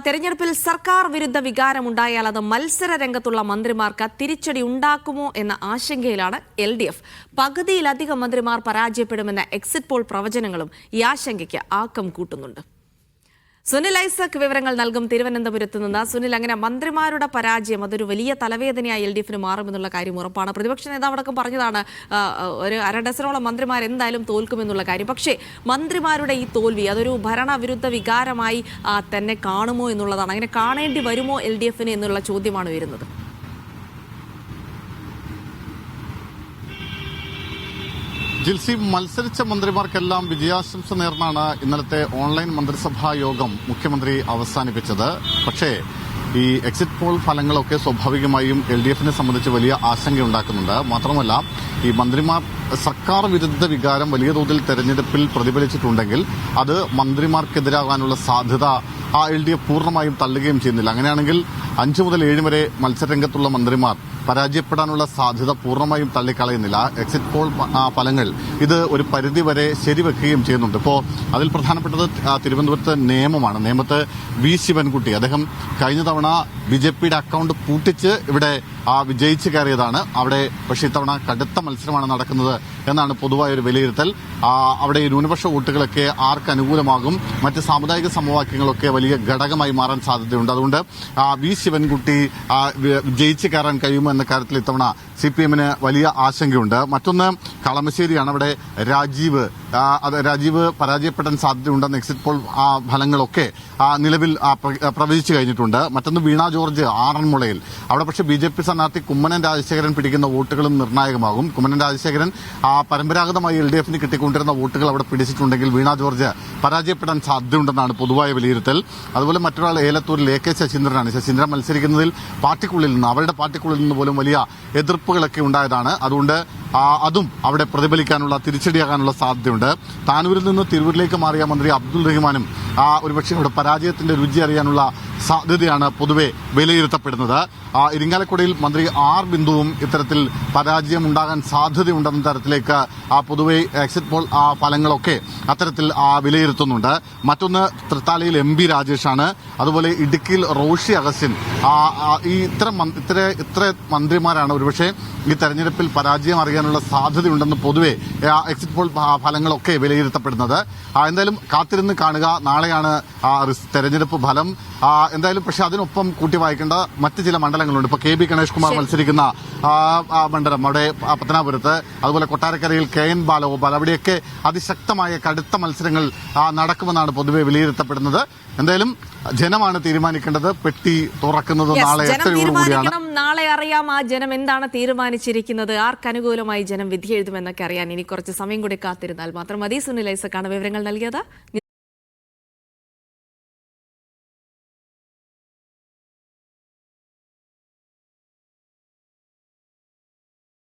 തെരഞ്ഞെടുപ്പിൽ സർക്കാർ വിരുദ്ധ വികാരമുണ്ടായാൽ അത് മത്സര രംഗത്തുള്ള മന്ത്രിമാർക്ക് തിരിച്ചടി ഉണ്ടാക്കുമോ എന്ന ആശങ്കയിലാണ് LDF. പകുതിയിലധികം മന്ത്രിമാർ പരാജയപ്പെടുമെന്ന എക്സിറ്റ് പോൾ പ്രവചനങ്ങളും ഈ ആശങ്കയ്ക്ക് ആക്കം കൂട്ടുന്നുണ്ട്. സുനിൽ ഐസക് വിവരങ്ങൾ നൽകും തിരുവനന്തപുരത്ത് നിന്ന്. സുനിൽ, അങ്ങനെ മന്ത്രിമാരുടെ പരാജയം അതൊരു വലിയ തലവേദനയായി LDF മാറുമെന്നുള്ള കാര്യം ഉറപ്പാണ്. പ്രതിപക്ഷ നേതാവടക്കം പറഞ്ഞതാണ് ഒരു അരഡസനോളം മന്ത്രിമാർ എന്തായാലും തോൽക്കുമെന്നുള്ള കാര്യം. പക്ഷേ മന്ത്രിമാരുടെ ഈ തോൽവി അതൊരു ഭരണവിരുദ്ധ വികാരമായി തന്നെ കാണുമോ എന്നുള്ളതാണ്. അങ്ങനെ കാണേണ്ടി വരുമോ LDF എന്നുള്ള ചോദ്യമാണ് വരുന്നത്. ജിൽസി, മത്സരിച്ച മന്ത്രിമാർക്കെല്ലാം വിജയാശംസ നേർന്നാണ് ഇന്നലത്തെ ഓൺലൈൻ മന്ത്രിസഭാ യോഗം മുഖ്യമന്ത്രി അവസാനിപ്പിച്ചത്. പക്ഷേ ഈ എക്സിറ്റ് പോൾ ഫലങ്ങളൊക്കെ സ്വാഭാവികമായും LDF സംബന്ധിച്ച് വലിയ ആശങ്കയുണ്ടാക്കുന്നുണ്ട്. മാത്രമല്ല, ഈ മന്ത്രിമാർ സർക്കാർ വിരുദ്ധ വികാരം വലിയ തോതിൽ തെരഞ്ഞെടുപ്പിൽ പ്രതിഫലിച്ചിട്ടുണ്ടെങ്കിൽ അത് മന്ത്രിമാർക്കെതിരാകാനുള്ള സാധ്യത LDF പൂർണ്ണമായും തള്ളുകയും ചെയ്യുന്നില്ല. അങ്ങനെയാണെങ്കിൽ 5 മുതൽ 7 വരെ മത്സരരംഗത്തുള്ള മന്ത്രിമാർ പരാജയപ്പെടാനുള്ള സാധ്യത പൂർണ്ണമായും തള്ളിക്കളയുന്നില്ല. എക്സിറ്റ് പോൾ ഫലങ്ങൾ ഇത് ഒരു പരിധിവരെ ശരിവെക്കുകയും ചെയ്യുന്നുണ്ട്. ഇപ്പോൾ അതിൽ പ്രധാനപ്പെട്ടത് തിരുവനന്തപുരത്ത് നിയമത്ത് വി ശിവൻകുട്ടി, അദ്ദേഹം കഴിഞ്ഞ തവണ BJPയുടെ അക്കൗണ്ട് പൂട്ടിച്ച് ഇവിടെ വിജയിച്ച് കയറിയതാണ്. അവിടെ പക്ഷേ ഇത്തവണ കടുത്ത മത്സരമാണ് നടക്കുന്നത് എന്നാണ് പൊതുവായ ഒരു വിലയിരുത്തൽ. അവിടെ ന്യൂനപക്ഷ വോട്ടുകളൊക്കെ ആർക്ക് അനുകൂലമാകും, മറ്റ് സാമുദായിക സമവാക്യങ്ങളൊക്കെ വലിയ ഘടകമായി മാറാൻ സാധ്യതയുണ്ട്. അതുകൊണ്ട് വി ശിവൻകുട്ടി ജയിച്ച് കയറാൻ കഴിയുമോ എന്ന കാര്യത്തിൽ ഇത്തവണ CPM വലിയ ആശങ്കയുണ്ട്. മറ്റൊന്ന് കളമശ്ശേരിയാണ്. അവിടെ രാജീവ് പരാജയപ്പെടാൻ സാധ്യതയുണ്ടെന്ന് എക്സിറ്റ് പോൾ ഫലങ്ങളൊക്കെ നിലവിൽ പ്രവചിച്ചു കഴിഞ്ഞിട്ടുണ്ട്. മറ്റൊന്ന് വീണ ജോർജ് ആറന്മുളയിൽ. അവിടെ പക്ഷേ BJP സ്ഥാനാർത്ഥി കുമ്മനം രാജശേഖരൻ പിടിക്കുന്ന വോട്ടുകളും നിർണായകമാകും. കുമ്മനം രാജശേഖരൻ പരമ്പരാഗതമായി LDF കിട്ടിക്കൊണ്ടിരുന്ന വോട്ടുകൾ അവിടെ പിടിച്ചിട്ടുണ്ടെങ്കിൽ വീണ ജോർജ് പരാജയപ്പെടാൻ സാധ്യതയുണ്ടെന്നാണ് പൊതുവായ വിലയിരുത്തൽ. അതുപോലെ മറ്റൊരാൾ ഏലത്തൂരിൽ AK ശശീന്ദ്രനാണ്. ശശീന്ദ്രൻ മത്സരിക്കുന്നതിൽ അവരുടെ പാർട്ടിക്കുള്ളിൽ നിന്ന് പോലും വലിയ എതിർപ്പുകളൊക്കെ ഉണ്ടായതാണ്. അതുകൊണ്ട് അതും അവിടെ പ്രതിഫലിക്കാനുള്ള, തിരിച്ചടിയാകാനുള്ള സാധ്യതയുണ്ട്. താനൂരിൽ നിന്ന് തിരൂരിലേക്ക് മാറിയ മന്ത്രി അബ്ദുൾ റഹ്മാനും ഒരുപക്ഷെ അവിടെ പരാജയത്തിന്റെ രുചി അറിയാനുള്ള സാധ്യതയാണ് പൊതുവെ വിലയിരുത്തപ്പെടുന്നത്. ഇരിങ്ങാലക്കുടയിൽ മന്ത്രി R ബിന്ദുവും ഇത്തരത്തിൽ പരാജയം ഉണ്ടാകാൻ സാധ്യതയുണ്ടെന്ന തരത്തിലേക്ക് പൊതുവെ എക്സിറ്റ് പോൾ ഫലങ്ങളൊക്കെ അത്തരത്തിൽ വിലയിരുത്തുന്നുണ്ട്. മറ്റൊന്ന് തൃത്താലയിൽ MP രാജേഷാണ്. അതുപോലെ ഇടുക്കിയിൽ റോഷി അഗസ്റ്റിൻ. ഇത്ര മന്ത്രിമാരാണ് ഒരുപക്ഷെ ഈ തെരഞ്ഞെടുപ്പിൽ പരാജയം അറിയാനുള്ള സാധ്യതയുണ്ടെന്ന് പൊതുവെ എക്സിറ്റ് പോൾ ഫലങ്ങളൊക്കെ വിലയിരുത്തപ്പെടുന്നത്. എന്തായാലും കാത്തിരുന്ന് കാണുക. നാളെയാണ് തെരഞ്ഞെടുപ്പ് ഫലം. എന്തായാലും പക്ഷെ അതിനൊപ്പം കൂട്ടി വായിക്കേണ്ട മറ്റ് ചില മണ്ഡലങ്ങളുണ്ട്. ഇപ്പൊ KB ഗണേഷ് കുമാർ മത്സരിക്കുന്ന മണ്ഡലം, അവിടെ പത്തനാപുരത്ത്, അതുപോലെ കൊട്ടാരക്കരയിൽ KN ബാലഗോപാൽ, അവിടെയൊക്കെ അതിശക്തമായ കടുത്ത മത്സരങ്ങൾ നടക്കുമെന്നാണ് പൊതുവെ വിലയിരുത്തപ്പെടുന്നത്. എന്തായാലും ജനമാണ് തീരുമാനിക്കേണ്ടത്. പെട്ടി തുറക്കുന്നത് നാളെ 8:00 നാളെ അറിയാം ആ ജനം എന്താണ് തീരുമാനിച്ചിരിക്കുന്നത്, ആർക്കനുകൂലമായി ജനം വിധി എഴുതുമെന്നൊക്കെ അറിയാൻ ഇനി കുറച്ച് സമയം കൂടി കാത്തിരുന്നാൽ മാത്രം മതി. സുനിൽ ഐസക്കാണ് വിവരങ്ങൾ നൽകിയത്.